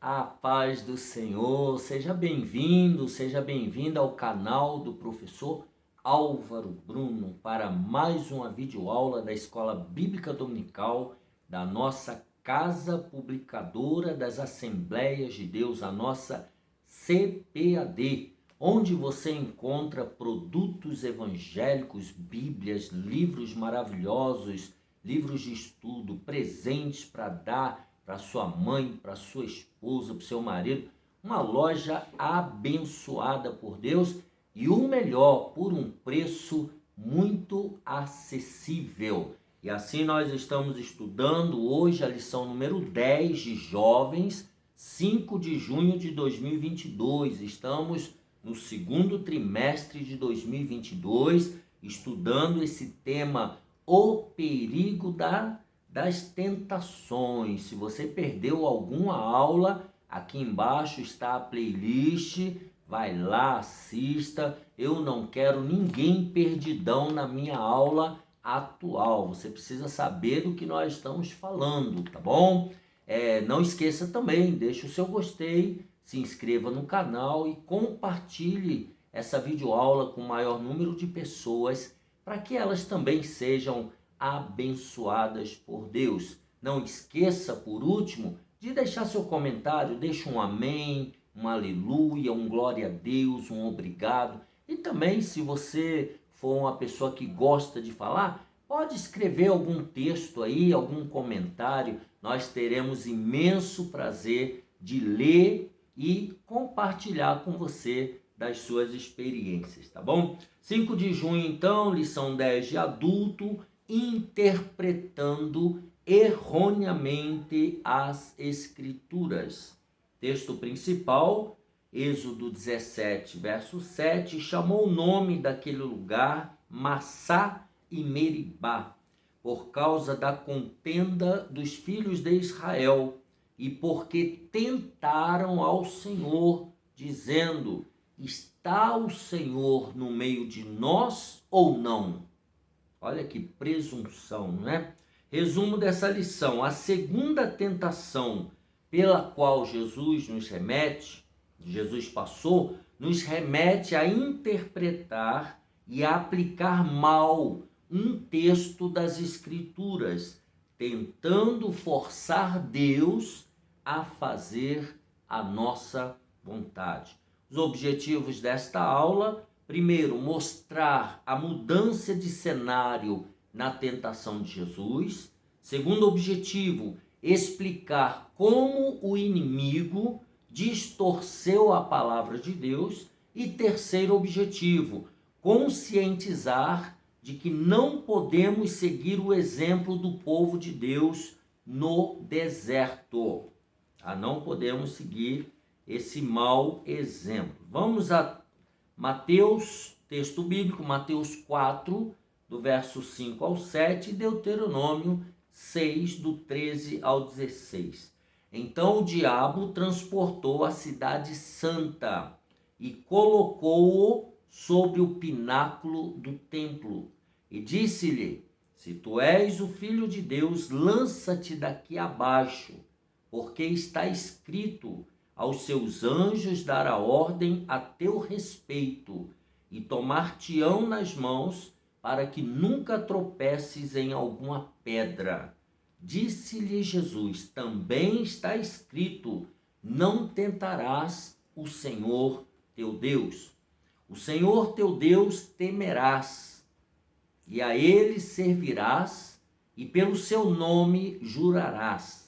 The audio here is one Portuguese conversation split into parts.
A paz do Senhor, seja bem-vindo, seja bem-vinda ao canal do professor Álvaro Bruno para mais uma videoaula da Escola Bíblica Dominical da nossa Casa Publicadora das Assembleias de Deus, a nossa CPAD, onde você encontra produtos evangélicos, bíblias, livros maravilhosos, livros de estudo, presentes para dar para sua mãe, para sua esposa, para o seu marido, uma loja abençoada por Deus e o melhor, por um preço muito acessível. E assim nós estamos estudando hoje a lição número 10 de Jovens, 5 de junho de 2022. Estamos no segundo trimestre de 2022, estudando esse tema, o perigo das tentações. Se você perdeu alguma aula, aqui embaixo está a playlist, vai lá, assista. Eu não quero ninguém perdidão na minha aula atual. Você precisa saber do que nós estamos falando, tá bom? Não esqueça também, deixe o seu gostei, se inscreva no canal e compartilhe essa videoaula com o maior número de pessoas para que elas também sejam abençoadas por Deus. Não esqueça, por último, de deixar seu comentário, deixe um amém, um aleluia, um glória a Deus, um obrigado. E também, se você for uma pessoa que gosta de falar, pode escrever algum texto aí, algum comentário. Nós teremos imenso prazer de ler e compartilhar com você das suas experiências, tá bom? 5 de junho, então, lição 10 de adulto, interpretando erroneamente as Escrituras. Texto principal, Êxodo 17, verso 7, chamou o nome daquele lugar Massá e Meribá, por causa da contenda dos filhos de Israel, e porque tentaram ao Senhor, dizendo: está o Senhor no meio de nós ou não? Olha que presunção, não é? Resumo dessa lição: a segunda tentação pela qual Jesus passou, nos remete a interpretar e a aplicar mal um texto das Escrituras, tentando forçar Deus a fazer a nossa vontade. Os objetivos desta aula: primeiro, mostrar a mudança de cenário na tentação de Jesus. Segundo objetivo, explicar como o inimigo distorceu a palavra de Deus. E terceiro objetivo, conscientizar de que não podemos seguir o exemplo do povo de Deus no deserto. Não podemos seguir esse mau exemplo. Vamos a Mateus, texto bíblico, Mateus 4, do verso 5 ao 7, e Deuteronômio 6, do 13 ao 16. Então o diabo transportou a cidade santa e colocou-o sobre o pináculo do templo e disse-lhe: se tu és o Filho de Deus, lança-te daqui abaixo, porque está escrito: aos seus anjos dará ordem a teu respeito, e tomar-te-ão nas mãos, para que nunca tropeces em alguma pedra. Disse-lhe Jesus: também está escrito: não tentarás o Senhor teu Deus. O Senhor teu Deus temerás, e a ele servirás, e pelo seu nome jurarás.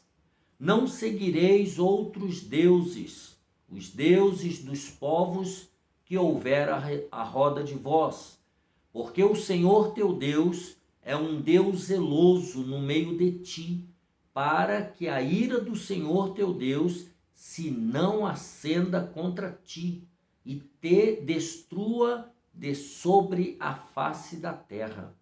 Não seguireis outros deuses, os deuses dos povos que houver à roda de vós, porque o Senhor teu Deus é um Deus zeloso no meio de ti, para que a ira do Senhor teu Deus se não acenda contra ti e te destrua de sobre a face da terra.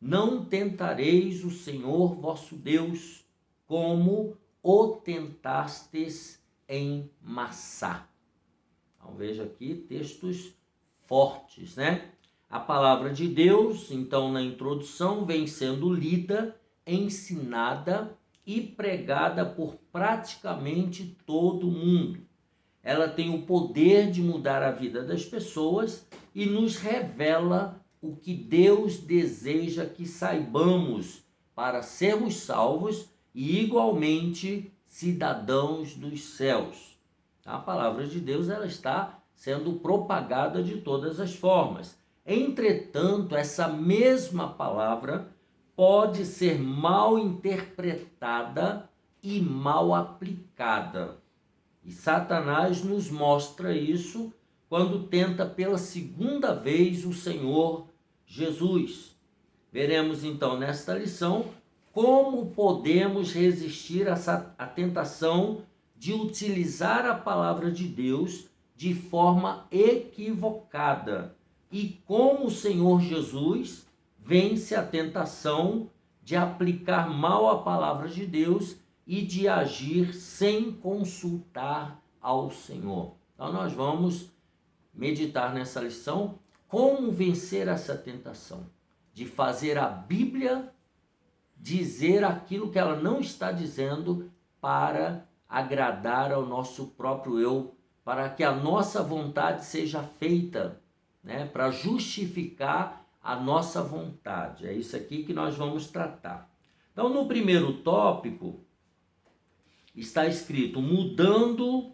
Não tentareis o Senhor vosso Deus, como o tentastes em Massá. Então veja aqui textos fortes, né? A palavra de Deus, então, na introdução, vem sendo lida, ensinada e pregada por praticamente todo mundo. Ela tem o poder de mudar a vida das pessoas e nos revela o que Deus deseja que saibamos para sermos salvos e igualmente cidadãos dos céus. A palavra de Deus ela está sendo propagada de todas as formas. Entretanto, essa mesma palavra pode ser mal interpretada e mal aplicada. E Satanás nos mostra isso quando tenta pela segunda vez o Senhor Jesus. Veremos então nesta lição como podemos resistir à tentação de utilizar a palavra de Deus de forma equivocada e como o Senhor Jesus vence a tentação de aplicar mal a palavra de Deus e de agir sem consultar ao Senhor. Então nós vamos meditar nessa lição como vencer essa tentação de fazer a Bíblia dizer aquilo que ela não está dizendo para agradar ao nosso próprio eu, para que a nossa vontade seja feita, para justificar a nossa vontade. É isso aqui que nós vamos tratar. Então, no primeiro tópico, está escrito, mudando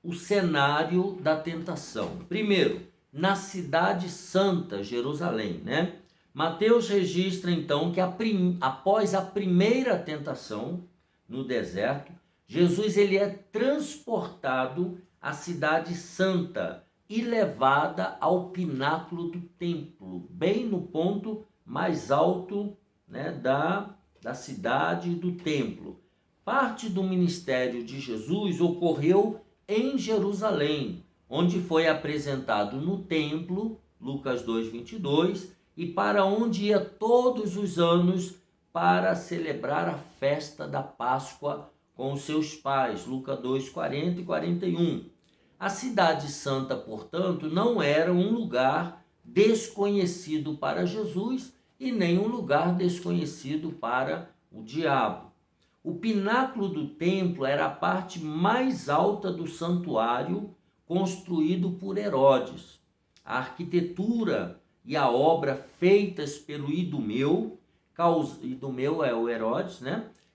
o cenário da tentação. Primeiro, na cidade santa, Jerusalém, Mateus registra então que após a primeira tentação no deserto, Jesus ele é transportado à cidade santa e levada ao pináculo do templo, bem no ponto mais alto da cidade e do templo. Parte do ministério de Jesus ocorreu em Jerusalém, onde foi apresentado no templo, Lucas 2:22, e para onde ia todos os anos para celebrar a festa da Páscoa com os seus pais, Lucas 2:40 e 41. A cidade santa, portanto, não era um lugar desconhecido para Jesus e nem um lugar desconhecido para o diabo. O pináculo do templo era a parte mais alta do santuário construído por Herodes. A arquitetura e a obra feitas pelo Idumeu é o Herodes,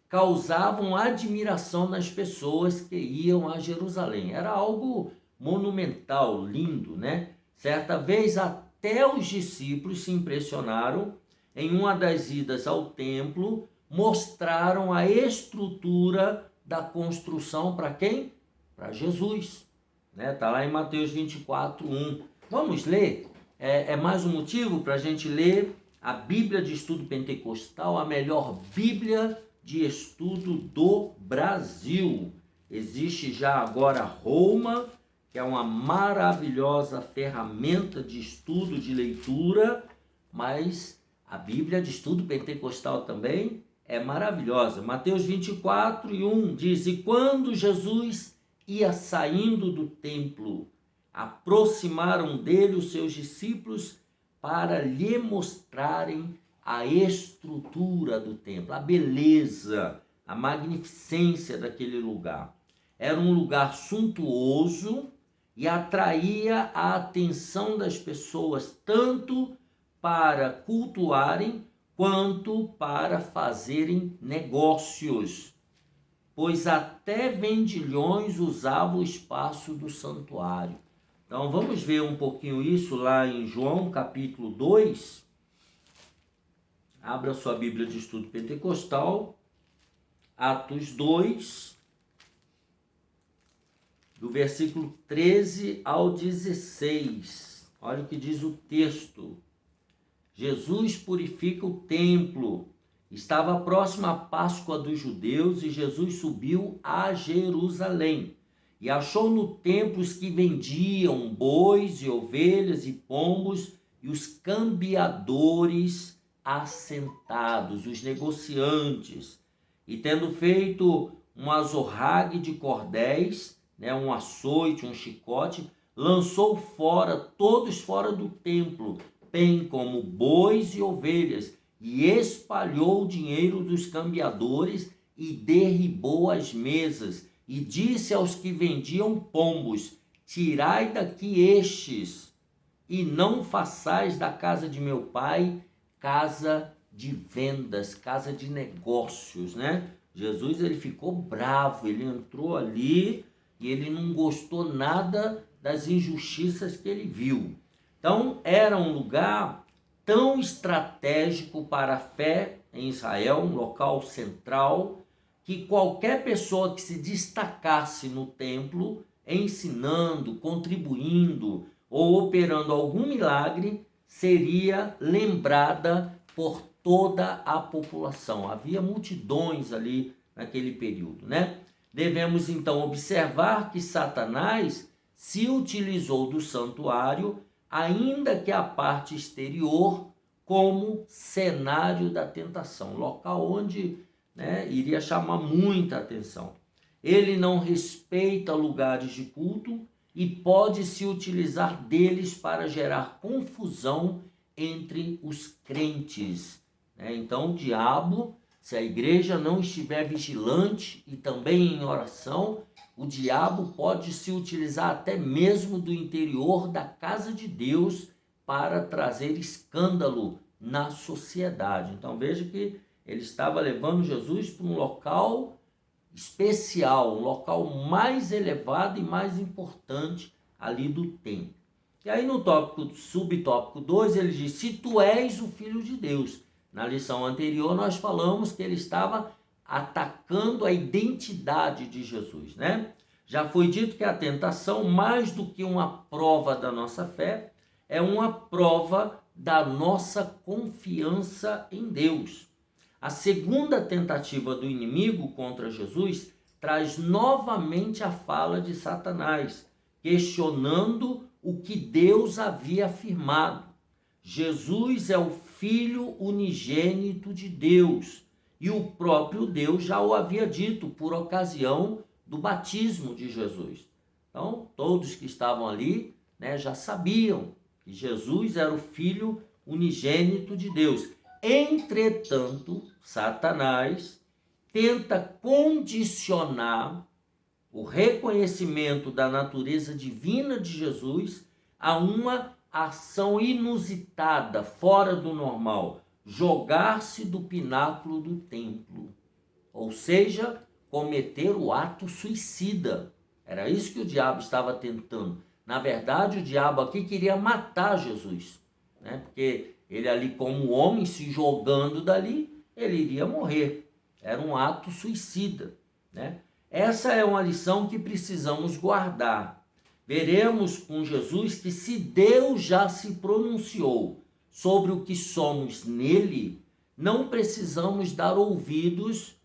causavam admiração nas pessoas que iam a Jerusalém. Era algo monumental, lindo, Certa vez até os discípulos se impressionaram. Em uma das idas ao templo, mostraram a estrutura da construção para quem? Para Jesus. Está lá em Mateus 24:1. Vamos ler? É mais um motivo para a gente ler a Bíblia de Estudo Pentecostal, a melhor Bíblia de estudo do Brasil. Existe já agora Roma, que é uma maravilhosa ferramenta de estudo, de leitura, mas a Bíblia de Estudo Pentecostal também é maravilhosa. Mateus 24:1 diz, e quando Jesus ia saindo do templo, aproximaram dele os seus discípulos para lhe mostrarem a estrutura do templo, a beleza, a magnificência daquele lugar. Era um lugar suntuoso e atraía a atenção das pessoas tanto para cultuarem quanto para fazerem negócios, pois até vendilhões usavam o espaço do santuário. Então vamos ver um pouquinho isso lá em João capítulo 2. Abra sua Bíblia de Estudo Pentecostal, Atos 2, do versículo 13 ao 16. Olha o que diz o texto. Jesus purifica o templo. Estava próxima a Páscoa dos judeus e Jesus subiu a Jerusalém. E achou no templo os que vendiam bois e ovelhas e pombos e os cambiadores assentados, os negociantes. E tendo feito um azorrague de cordéis, um açoite, um chicote, lançou todos fora do templo, bem como bois e ovelhas, e espalhou o dinheiro dos cambiadores e derribou as mesas, e disse aos que vendiam pombos: tirai daqui estes, e não façais da casa de meu pai casa de vendas, casa de negócios, né? Jesus, ele ficou bravo, ele entrou ali e ele não gostou nada das injustiças que ele viu. Então, era um lugar tão estratégico para a fé em Israel, um local central, que qualquer pessoa que se destacasse no templo, ensinando, contribuindo ou operando algum milagre, seria lembrada por toda a população. Havia multidões ali naquele período, né? Devemos então observar que Satanás se utilizou do santuário, ainda que a parte exterior, como cenário da tentação, local onde, né, iria chamar muita atenção. Ele não respeita lugares de culto e pode se utilizar deles para gerar confusão entre os crentes, né? Então, o diabo, se a igreja não estiver vigilante e também em oração, o diabo pode se utilizar até mesmo do interior da casa de Deus para trazer escândalo na sociedade. Então, veja que ele estava levando Jesus para um local especial, um local mais elevado e mais importante ali do templo. E aí no subtópico 2 ele diz: se tu és o Filho de Deus. Na lição anterior nós falamos que ele estava atacando a identidade de Jesus, né? Já foi dito que a tentação, mais do que uma prova da nossa fé, é uma prova da nossa confiança em Deus. A segunda tentativa do inimigo contra Jesus traz novamente a fala de Satanás, questionando o que Deus havia afirmado. Jesus é o Filho unigênito de Deus, e o próprio Deus já o havia dito por ocasião do batismo de Jesus. Então, todos que estavam ali, né, já sabiam que Jesus era o Filho unigênito de Deus. Entretanto, Satanás tenta condicionar o reconhecimento da natureza divina de Jesus a uma ação inusitada, fora do normal, jogar-se do pináculo do templo, ou seja, cometer o ato suicida. Era isso que o diabo estava tentando. Na verdade, o diabo aqui queria matar Jesus, né? Porque ele ali como homem, se jogando dali, ele iria morrer. Era um ato suicida, né? Essa é uma lição que precisamos guardar. Veremos com Jesus que se Deus já se pronunciou sobre o que somos nele, não precisamos dar ouvidos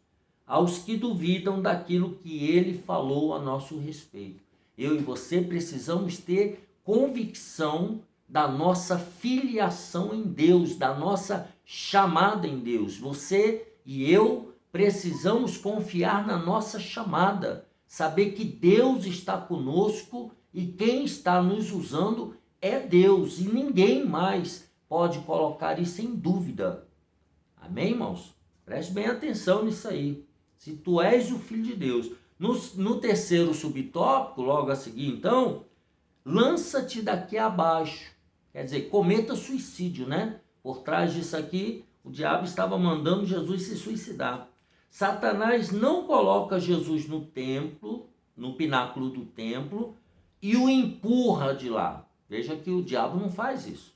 aos que duvidam daquilo que ele falou a nosso respeito. Eu e você precisamos ter convicção da nossa filiação em Deus, da nossa chamada em Deus. Você e eu precisamos confiar na nossa chamada, saber que Deus está conosco e quem está nos usando é Deus, e ninguém mais pode colocar isso em dúvida. Amém, irmãos? Preste bem atenção nisso aí. Se tu és o Filho de Deus. No terceiro subtópico, logo a seguir, então, lança-te daqui abaixo. Quer dizer, cometa suicídio, né? Por trás disso aqui, o diabo estava mandando Jesus se suicidar. Satanás não coloca Jesus no templo, no pináculo do templo, e o empurra de lá. Veja que o diabo não faz isso.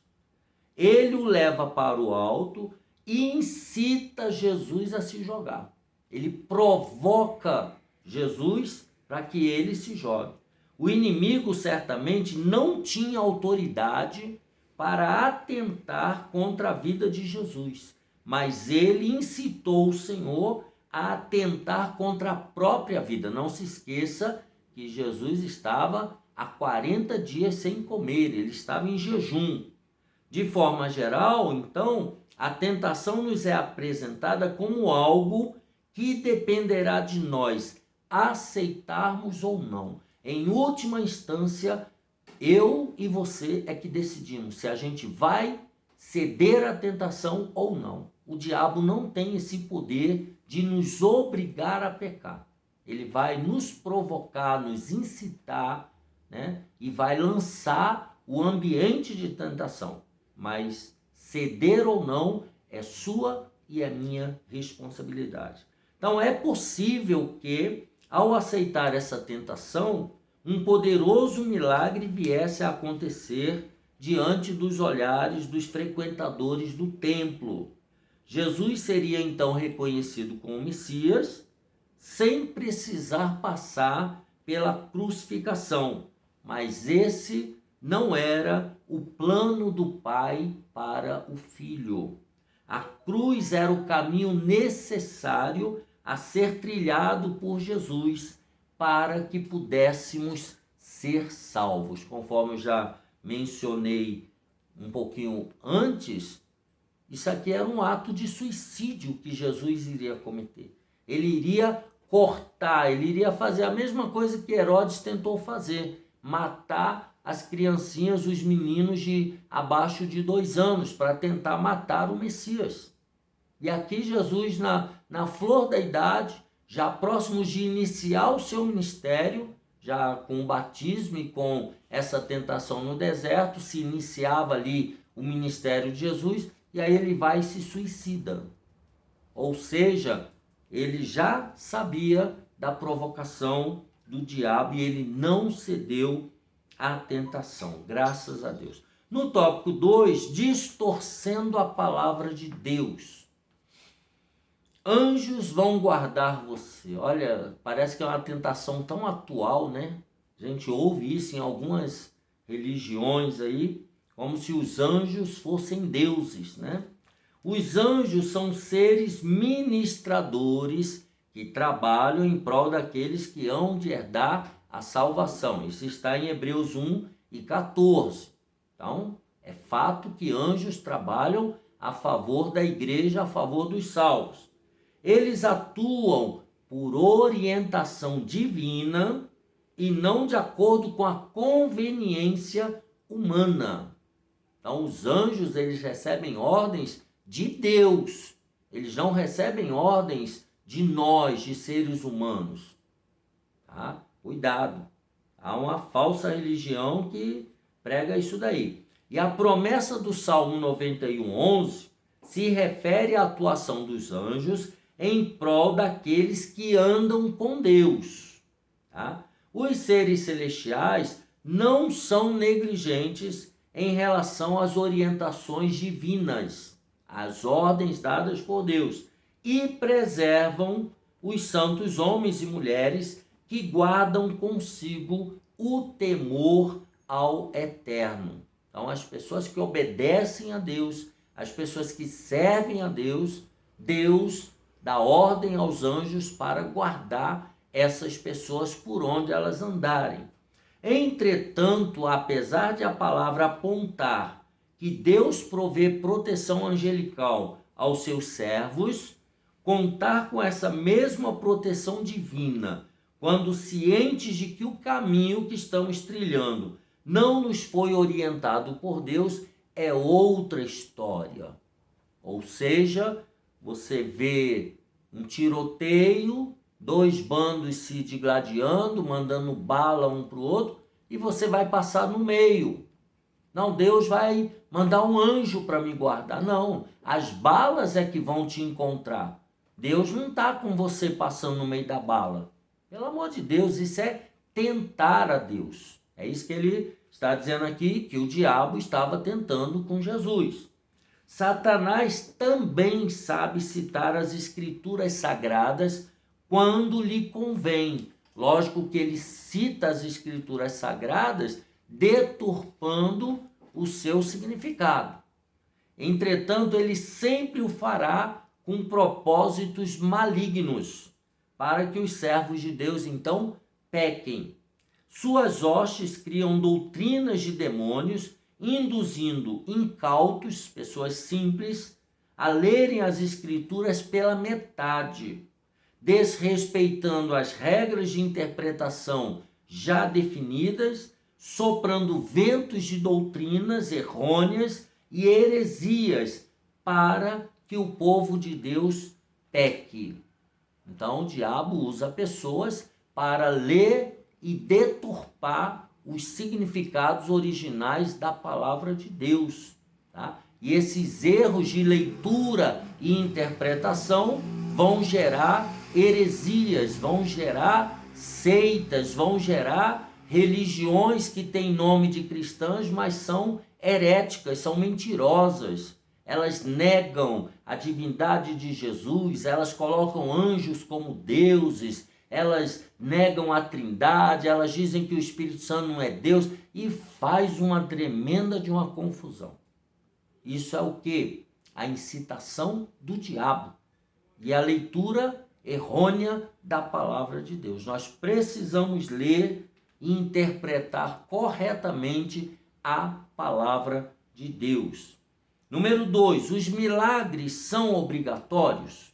Ele o leva para o alto e incita Jesus a se jogar. Ele provoca Jesus para que ele se jogue. O inimigo certamente não tinha autoridade para atentar contra a vida de Jesus, mas ele incitou o Senhor a atentar contra a própria vida. Não se esqueça que Jesus estava há 40 dias sem comer, ele estava em jejum. De forma geral, então, a tentação nos é apresentada como algo que dependerá de nós aceitarmos ou não. Em última instância, eu e você é que decidimos se a gente vai ceder à tentação ou não. O diabo não tem esse poder de nos obrigar a pecar. Ele vai nos provocar, nos incitar, né? E vai lançar o ambiente de tentação. Mas ceder ou não é sua e é minha responsabilidade. Então é possível que, ao aceitar essa tentação, um poderoso milagre viesse a acontecer diante dos olhares dos frequentadores do templo. Jesus seria então reconhecido como Messias, sem precisar passar pela crucificação. Mas esse não era o plano do Pai para o Filho. A cruz era o caminho necessário a ser trilhado por Jesus para que pudéssemos ser salvos. Conforme eu já mencionei um pouquinho antes, isso aqui era um ato de suicídio que Jesus iria cometer. Ele iria cortar, ele iria fazer a mesma coisa que Herodes tentou fazer, matar as criancinhas, os meninos de abaixo de 2 anos, para tentar matar o Messias. E aqui Jesus, na flor da idade, já próximos de iniciar o seu ministério, já com o batismo e com essa tentação no deserto, se iniciava ali o ministério de Jesus, e aí ele vai e se suicida. Ou seja, ele já sabia da provocação do diabo e ele não cedeu à tentação, graças a Deus. No tópico 2, distorcendo a palavra de Deus. Anjos vão guardar você. Olha, parece que é uma tentação tão atual, né? A gente ouve isso em algumas religiões aí, como se os anjos fossem deuses, né? Os anjos são seres ministradores que trabalham em prol daqueles que hão de herdar a salvação. Isso está em Hebreus 1 e 14. Então, é fato que anjos trabalham a favor da igreja, a favor dos salvos. Eles atuam por orientação divina e não de acordo com a conveniência humana. Então, os anjos, eles recebem ordens de Deus. Eles não recebem ordens de nós, de seres humanos. Tá? Cuidado. Há uma falsa religião que prega isso daí. E a promessa do Salmo 91:11 se refere à atuação dos anjos em prol daqueles que andam com Deus. Tá? Os seres celestiais não são negligentes em relação às orientações divinas, às ordens dadas por Deus, e preservam os santos homens e mulheres que guardam consigo o temor ao eterno. Então, as pessoas que obedecem a Deus, as pessoas que servem a Deus, Deus dá ordem aos anjos para guardar essas pessoas por onde elas andarem. Entretanto, apesar de a palavra apontar que Deus provê proteção angelical aos seus servos, contar com essa mesma proteção divina, quando cientes de que o caminho que estamos trilhando não nos foi orientado por Deus, é outra história. Ou seja, você vê um tiroteio, 2 bandos se digladiando, mandando bala um para o outro, e você vai passar no meio. Não, Deus vai mandar um anjo para me guardar. Não, as balas é que vão te encontrar. Deus não está com você passando no meio da bala. Pelo amor de Deus, isso é tentar a Deus. É isso que ele está dizendo aqui, que o diabo estava tentando com Jesus. Satanás também sabe citar as escrituras sagradas quando lhe convém. Lógico que ele cita as escrituras sagradas deturpando o seu significado. Entretanto, ele sempre o fará com propósitos malignos, para que os servos de Deus então pequem. Suas hostes criam doutrinas de demônios, induzindo incautos, pessoas simples, a lerem as escrituras pela metade, desrespeitando as regras de interpretação já definidas, soprando ventos de doutrinas errôneas e heresias para que o povo de Deus peque. Então, o diabo usa pessoas para ler e deturpar os significados originais da palavra de Deus, tá? E esses erros de leitura e interpretação vão gerar heresias, vão gerar seitas, vão gerar religiões que têm nome de cristãs, mas são heréticas, são mentirosas. Elas negam a divindade de Jesus, elas colocam anjos como deuses, elas negam a Trindade, elas dizem que o Espírito Santo não é Deus e faz uma tremenda de uma confusão. Isso é o quê? A incitação do diabo e a leitura errônea da palavra de Deus. Nós precisamos ler e interpretar corretamente a palavra de Deus. Número 2, os milagres são obrigatórios?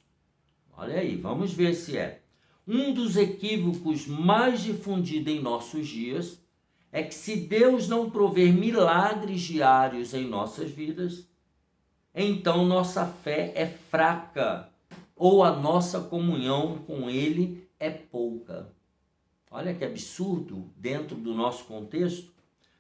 Olha aí, vamos ver se é. Um dos equívocos mais difundidos em nossos dias é que se Deus não prover milagres diários em nossas vidas, então nossa fé é fraca ou a nossa comunhão com Ele é pouca. Olha que absurdo dentro do nosso contexto.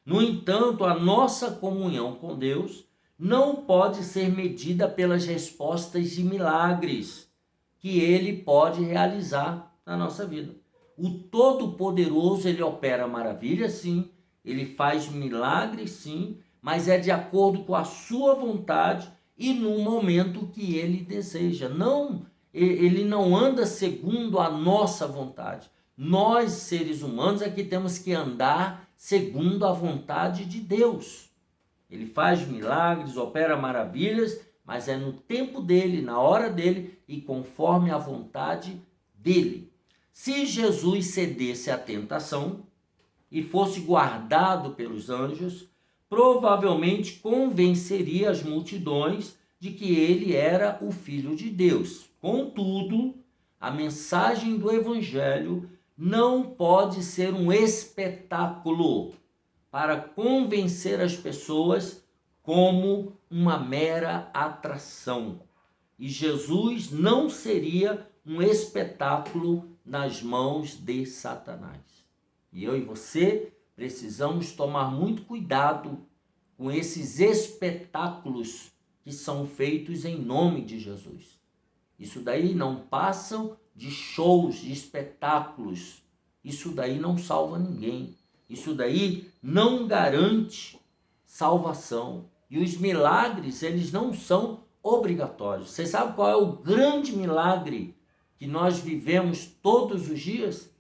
No entanto, a nossa comunhão com Deus não pode ser medida pelas respostas de milagres que Ele pode realizar na nossa vida. O Todo-Poderoso, Ele opera maravilhas, sim, Ele faz milagres, sim, mas é de acordo com a sua vontade e no momento que Ele deseja. Ele não anda segundo a nossa vontade. Nós, seres humanos, é que temos que andar segundo a vontade de Deus. Ele faz milagres, opera maravilhas, mas é no tempo dele, na hora dele e conforme a vontade dele. Se Jesus cedesse à tentação e fosse guardado pelos anjos, provavelmente convenceria as multidões de que ele era o Filho de Deus. Contudo, a mensagem do Evangelho não pode ser um espetáculo para convencer as pessoas como uma mera atração. E Jesus não seria um espetáculo nas mãos de Satanás. E eu e você precisamos tomar muito cuidado com esses espetáculos que são feitos em nome de Jesus. Isso daí não passam de shows, de espetáculos. Isso daí não salva ninguém. Isso daí não garante salvação. E os milagres, eles não são obrigatórios. Você sabe qual é o grande milagre que nós vivemos todos os dias?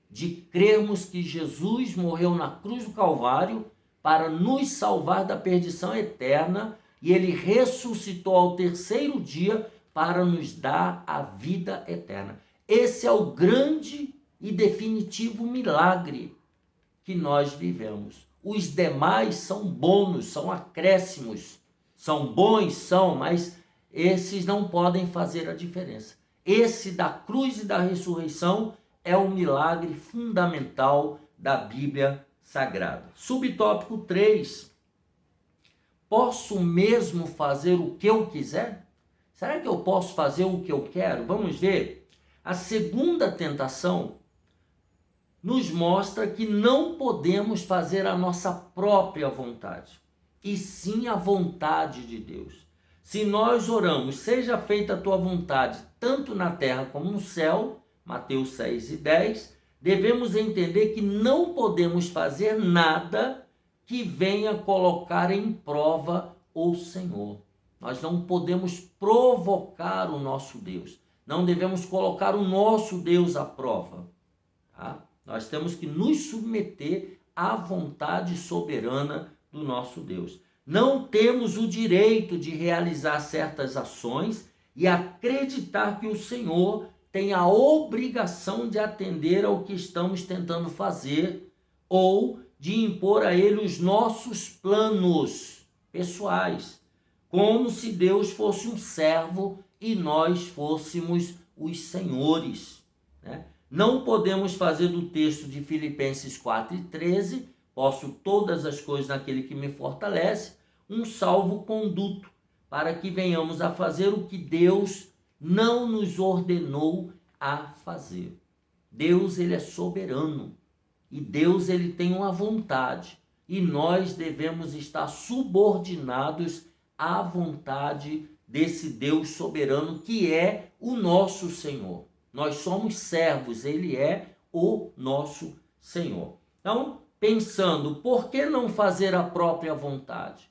De crermos que Jesus morreu na cruz do Calvário para nos salvar da perdição eterna e ele ressuscitou ao terceiro dia para nos dar a vida eterna. Esse é o grande e definitivo milagre que nós vivemos. Os demais são bônus, são acréscimos, são bons, mas esses não podem fazer a diferença. Esse da cruz e da ressurreição é o milagre fundamental da Bíblia Sagrada. Subtópico 3. Posso mesmo fazer o que eu quiser? Será que eu posso fazer o que eu quero? Vamos ver. A segunda tentação nos mostra que não podemos fazer a nossa própria vontade, e sim a vontade de Deus. Se nós oramos, seja feita a tua vontade, tanto na terra como no céu, Mateus 6:10, devemos entender que não podemos fazer nada que venha colocar em prova o Senhor. Nós não podemos provocar o nosso Deus. Não devemos colocar o nosso Deus à prova. Tá? Nós temos que nos submeter à vontade soberana do nosso Deus. Não temos o direito de realizar certas ações e acreditar que o Senhor tem a obrigação de atender ao que estamos tentando fazer ou de impor a Ele os nossos planos pessoais, como se Deus fosse um servo e nós fôssemos os senhores, né? Não podemos fazer do texto de Filipenses 4:13, posso todas as coisas naquele que me fortalece, um salvo-conduto, para que venhamos a fazer o que Deus não nos ordenou a fazer. Deus, ele é soberano e Deus, ele tem uma vontade e nós devemos estar subordinados à vontade desse Deus soberano que é o nosso Senhor. Nós somos servos, ele é o nosso Senhor. Então, pensando, por que não fazer a própria vontade?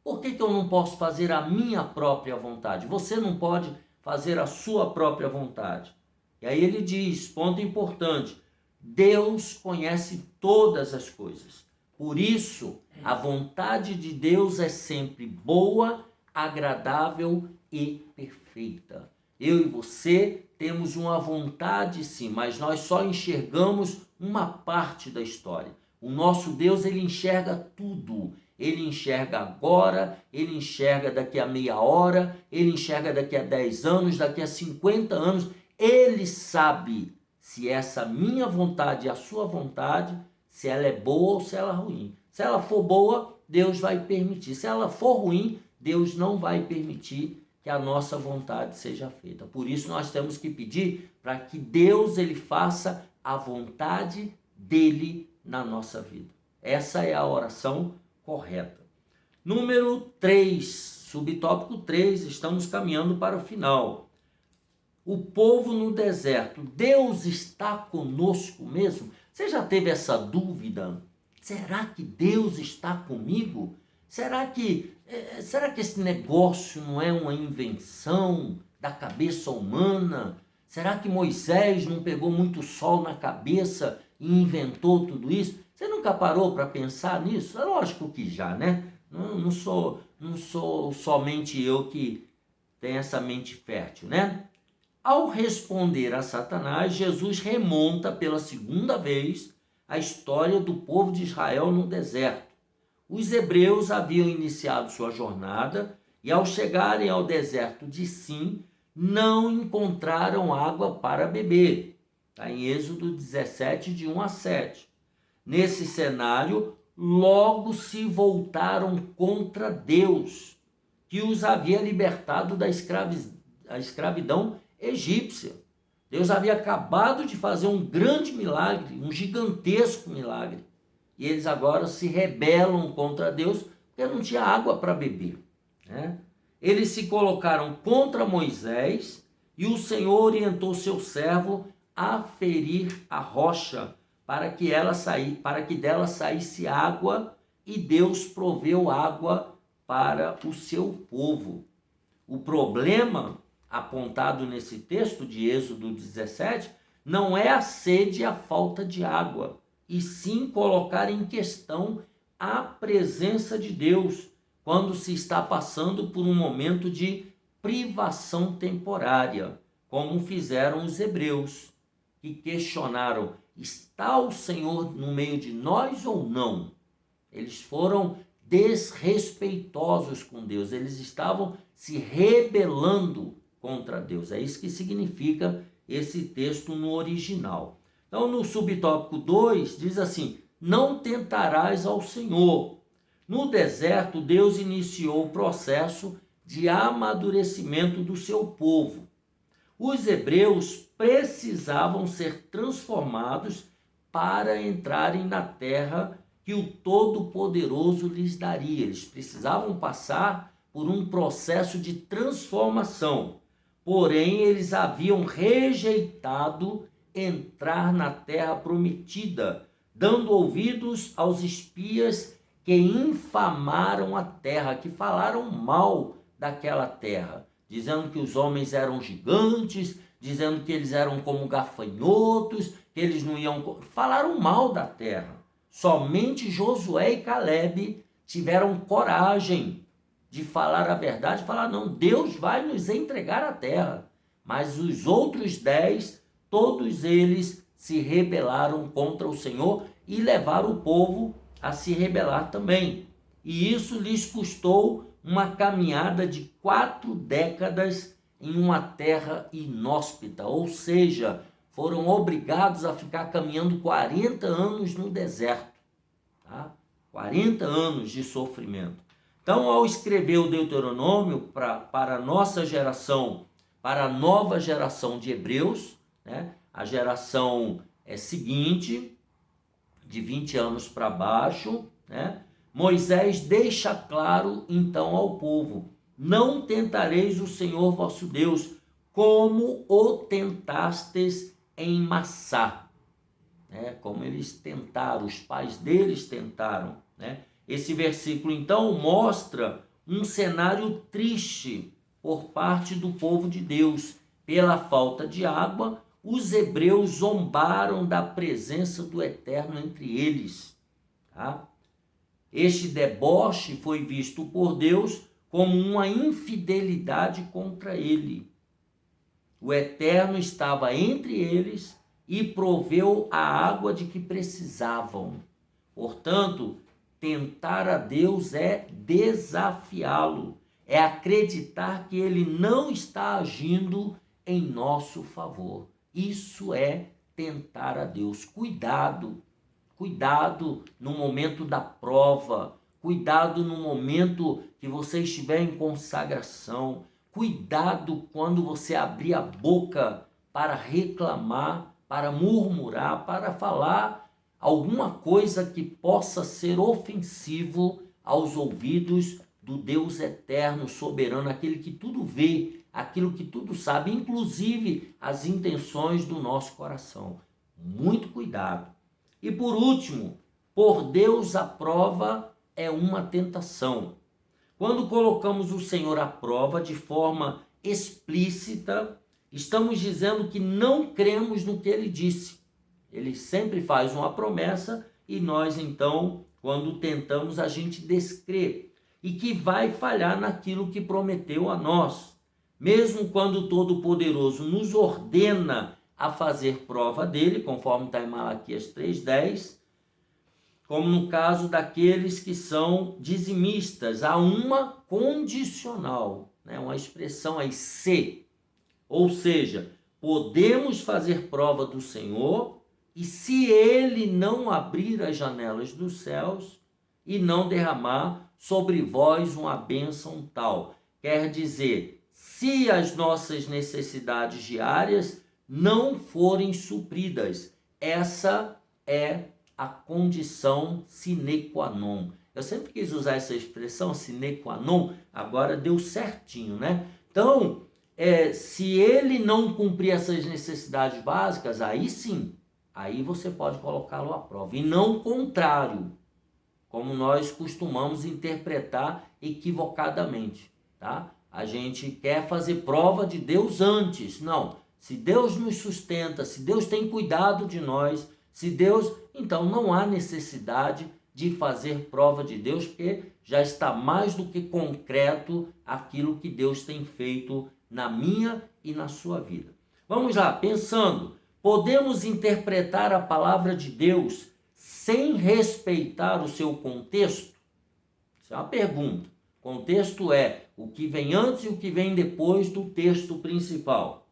Por que eu não posso fazer a minha própria vontade? Você não pode fazer a sua própria vontade. E aí ele diz, ponto importante, Deus conhece todas as coisas. Por isso, a vontade de Deus é sempre boa, agradável e perfeita. Eu e você temos uma vontade sim, mas nós só enxergamos uma parte da história. O nosso Deus, ele enxerga tudo. Ele enxerga agora, ele enxerga daqui a meia hora, ele enxerga daqui a 10 anos, daqui a 50 anos. Ele sabe se essa minha vontade é a sua vontade, se ela é boa ou se ela é ruim. Se ela for boa, Deus vai permitir. Se ela for ruim, Deus não vai permitir que a nossa vontade seja feita. Por isso nós temos que pedir para que Deus, ele faça a vontade dele na nossa vida. Essa é a oração correta. Número 3, subtópico 3, estamos caminhando para o final. O povo no deserto, Deus está conosco mesmo? Você já teve essa dúvida? Será que Deus está comigo? Será que esse negócio não é uma invenção da cabeça humana? Será que Moisés não pegou muito sol na cabeça e inventou tudo isso? Você nunca parou para pensar nisso? É lógico que já, né? Não sou somente eu que tenho essa mente fértil, né? Ao responder a Satanás, Jesus remonta pela segunda vez a história do povo de Israel no deserto. Os hebreus haviam iniciado sua jornada e, ao chegarem ao deserto de Sim, não encontraram água para beber. Está em Êxodo 17, de 1 a 7. Nesse cenário, logo se voltaram contra Deus, que os havia libertado da escravidão egípcia. Deus havia acabado de fazer um grande milagre, um gigantesco milagre. E eles agora se rebelam contra Deus porque não tinha água para beber, né? Eles se colocaram contra Moisés e o Senhor orientou seu servo a ferir a rocha para que dela saísse água, e Deus proveu água para o seu povo. O problema apontado nesse texto de Êxodo 17 não é a sede e a falta de água, e sim colocar em questão a presença de Deus quando se está passando por um momento de privação temporária, como fizeram os hebreus, que questionaram: está o Senhor no meio de nós ou não? Eles foram desrespeitosos com Deus, eles estavam se rebelando contra Deus. É isso que significa esse texto no original. Então, no subtópico 2, diz assim: não tentarás ao Senhor. No deserto, Deus iniciou o processo de amadurecimento do seu povo. Os hebreus precisavam ser transformados para entrarem na terra que o Todo-Poderoso lhes daria. Eles precisavam passar por um processo de transformação. Porém, eles haviam rejeitado entrar na terra prometida, dando ouvidos aos espias que infamaram a terra, que falaram mal daquela terra, dizendo que os homens eram gigantes, dizendo que eles eram como gafanhotos, que eles não iam... Falaram mal da terra. Somente Josué e Caleb tiveram coragem de falar a verdade, falar: não, Deus vai nos entregar a terra. Mas os outros 10, todos eles se rebelaram contra o Senhor e levaram o povo a se rebelar também. E isso lhes custou uma caminhada de 4 décadas em uma terra inóspita, ou seja, foram obrigados a ficar caminhando 40 anos no deserto, tá? 40 anos de sofrimento. Então, ao escrever o Deuteronômio para a nossa geração, para a nova geração de hebreus, né? A geração seguinte, de 20 anos para baixo, né? Moisés deixa claro então ao povo: não tentareis o Senhor vosso Deus, como o tentastes em Massá, né? Como eles tentaram, os pais deles tentaram, né? Esse versículo então mostra um cenário triste por parte do povo de Deus. Pela falta de água, os hebreus zombaram da presença do Eterno entre eles, tá? Este deboche foi visto por Deus como uma infidelidade contra ele. O Eterno estava entre eles e proveu a água de que precisavam. Portanto, tentar a Deus é desafiá-lo, é acreditar que ele não está agindo em nosso favor. Isso é tentar a Deus. Cuidado, cuidado no momento da prova, cuidado no momento que você estiver em consagração, cuidado quando você abrir a boca para reclamar, para murmurar, para falar alguma coisa que possa ser ofensivo aos ouvidos do Deus eterno, soberano, aquele que tudo vê, aquilo que tudo sabe, inclusive as intenções do nosso coração. Muito cuidado. E por último, por Deus a prova é uma tentação. Quando colocamos o Senhor à prova de forma explícita, estamos dizendo que não cremos no que ele disse. Ele sempre faz uma promessa e nós então, quando tentamos, a gente descrê e que vai falhar naquilo que prometeu a nós. Mesmo quando o Todo-Poderoso nos ordena a fazer prova dele, conforme está em Malaquias 3:10, como no caso daqueles que são dizimistas, há uma condicional, né? Uma expressão aí, se. Ou seja, podemos fazer prova do Senhor, e se ele não abrir as janelas dos céus e não derramar sobre vós uma bênção tal. Quer dizer, se as nossas necessidades diárias não forem supridas, essa é a condição sine qua non. Eu sempre quis usar essa expressão, sine qua non, agora deu certinho, né? Então, se ele não cumprir essas necessidades básicas, aí sim, aí você pode colocá-lo à prova. E não o contrário, como nós costumamos interpretar equivocadamente, tá? A gente quer fazer prova de Deus antes. Não, se Deus nos sustenta, se Deus tem cuidado de nós, se Deus, então não há necessidade de fazer prova de Deus, porque já está mais do que concreto aquilo que Deus tem feito na minha e na sua vida. Vamos lá, pensando, podemos interpretar a palavra de Deus sem respeitar o seu contexto? Isso é uma pergunta. Contexto é o que vem antes e o que vem depois do texto principal.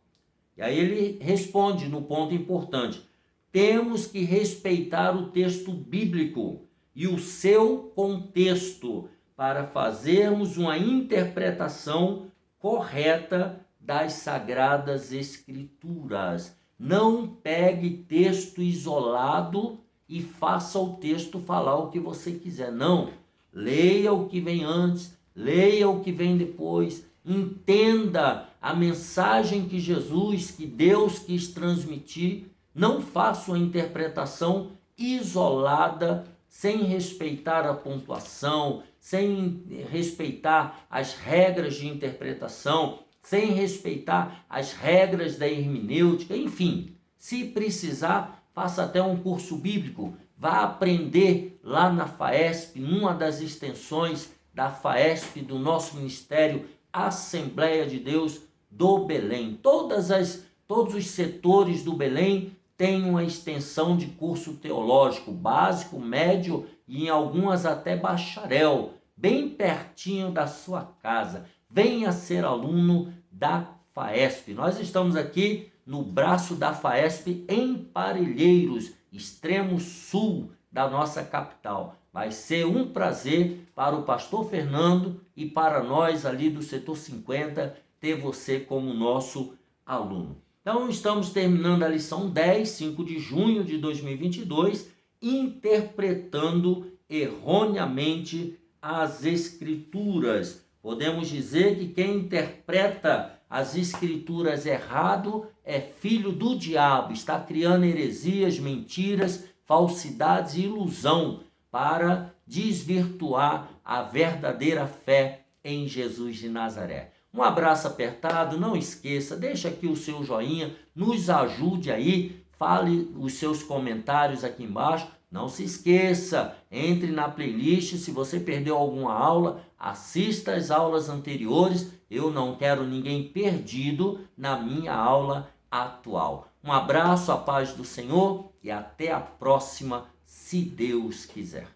E aí ele responde no ponto importante: temos que respeitar o texto bíblico e o seu contexto para fazermos uma interpretação correta das Sagradas Escrituras. Não pegue texto isolado e faça o texto falar o que você quiser. Não, leia o que vem antes, leia o que vem depois, entenda a mensagem que Jesus, que Deus quis transmitir. Não faça uma interpretação isolada, sem respeitar a pontuação, sem respeitar as regras de interpretação, sem respeitar as regras da hermenêutica, enfim. Se precisar, faça até um curso bíblico, vá aprender lá na FAESP, numa das extensões da FAESP, do nosso ministério Assembleia de Deus do Belém. Todos os setores do Belém têm uma extensão de curso teológico, básico, médio e em algumas até bacharel, bem pertinho da sua casa. Venha ser aluno da FAESP. Nós estamos aqui no braço da FAESP em Parelheiros, extremo sul da nossa capital. Vai ser um prazer para o pastor Fernando e para nós ali do setor 50 ter você como nosso aluno. Então, estamos terminando a lição 10, 5 de junho de 2022, interpretando erroneamente as Escrituras. Podemos dizer que quem interpreta as Escrituras errado é filho do diabo, está criando heresias, mentiras, falsidades e ilusão para desvirtuar a verdadeira fé em Jesus de Nazaré. Um abraço apertado, não esqueça, deixa aqui o seu joinha, nos ajude aí, fale os seus comentários aqui embaixo. Não se esqueça, entre na playlist, se você perdeu alguma aula, assista às aulas anteriores, eu não quero ninguém perdido na minha aula atual. Um abraço, a paz do Senhor e até a próxima, se Deus quiser.